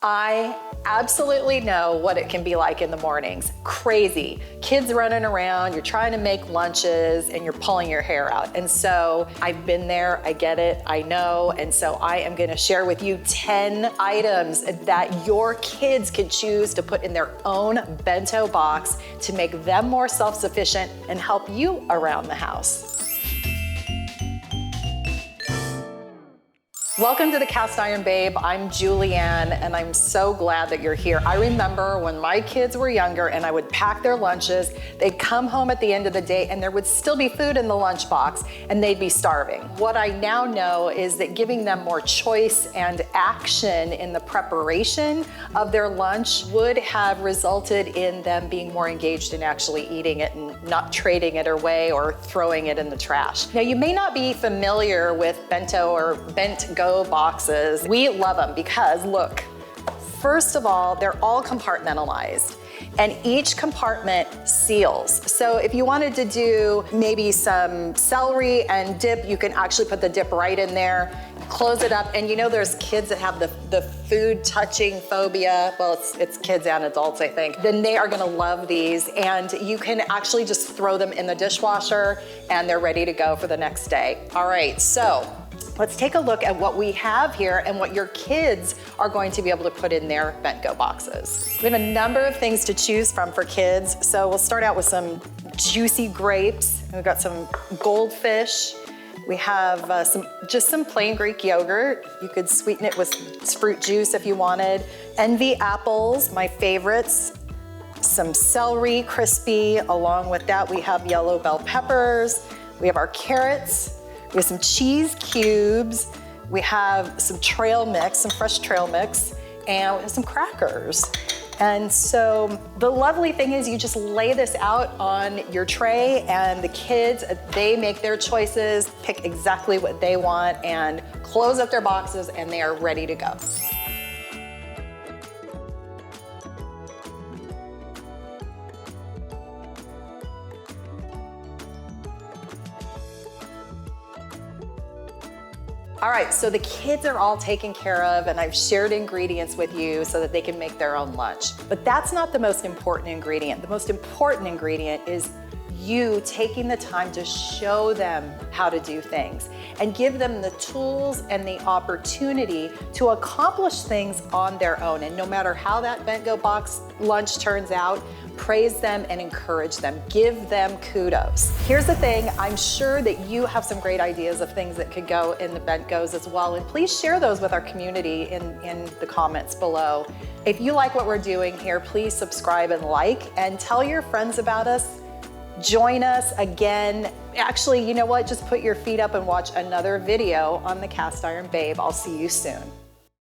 I absolutely know what it can be like in the mornings. Crazy. Kids running around, you're trying to make lunches, and you're pulling your hair out. And so I've been there, I get it, I know. And so I am gonna share with you 10 items that your kids can choose to put in their own bento box to make them more self-sufficient and help you around the house. Welcome to the Cast Iron Babe. I'm Julianne, and I'm so glad that you're here. I remember when my kids were younger and I would pack their lunches, they'd come home at the end of the day and there would still be food in the lunchbox and they'd be starving. What I now know is that giving them more choice and action in the preparation of their lunch would have resulted in them being more engaged in actually eating it and not trading it away or throwing it in the trash. Now, you may not be familiar with bento or Bentgo boxes. We love them because, look, first of all, they're all compartmentalized and each compartment seals. So if you wanted to do maybe some celery and dip, you can actually put the dip right in there, close it up, and you know there's kids that have the food touching phobia. Well, it's kids and adults, I think. Then they are gonna love these, and you can actually just throw them in the dishwasher and they're ready to go for the next day. All right, so let's take a look at what we have here and what your kids are going to be able to put in their Bentgo boxes. We have a number of things to choose from for kids. So we'll start out with some juicy grapes. We've got some goldfish. We have just some plain Greek yogurt. You could sweeten it with fruit juice if you wanted. Envy apples, my favorites. Some celery, crispy. Along with that, we have yellow bell peppers. We have our carrots. We have some cheese cubes, we have some trail mix, some fresh trail mix, and we have some crackers. And so the lovely thing is you just lay this out on your tray and the kids, they make their choices, pick exactly what they want, and close up their boxes and they are ready to go. All right, so the kids are all taken care of and I've shared ingredients with you so that they can make their own lunch. But that's not the most important ingredient. The most important ingredient is you taking the time to show them how to do things and give them the tools and the opportunity to accomplish things on their own. And no matter how that Bentgo Box lunch turns out, praise them and encourage them. Give them kudos. Here's the thing, I'm sure that you have some great ideas of things that could go in the Bentgos as well, and please share those with our community in the comments below. If you like what we're doing here, please subscribe and like, and tell your friends about us. Join us again. Actually, you know what? Just put your feet up and watch another video on the Cast Iron Babe. I'll see you soon.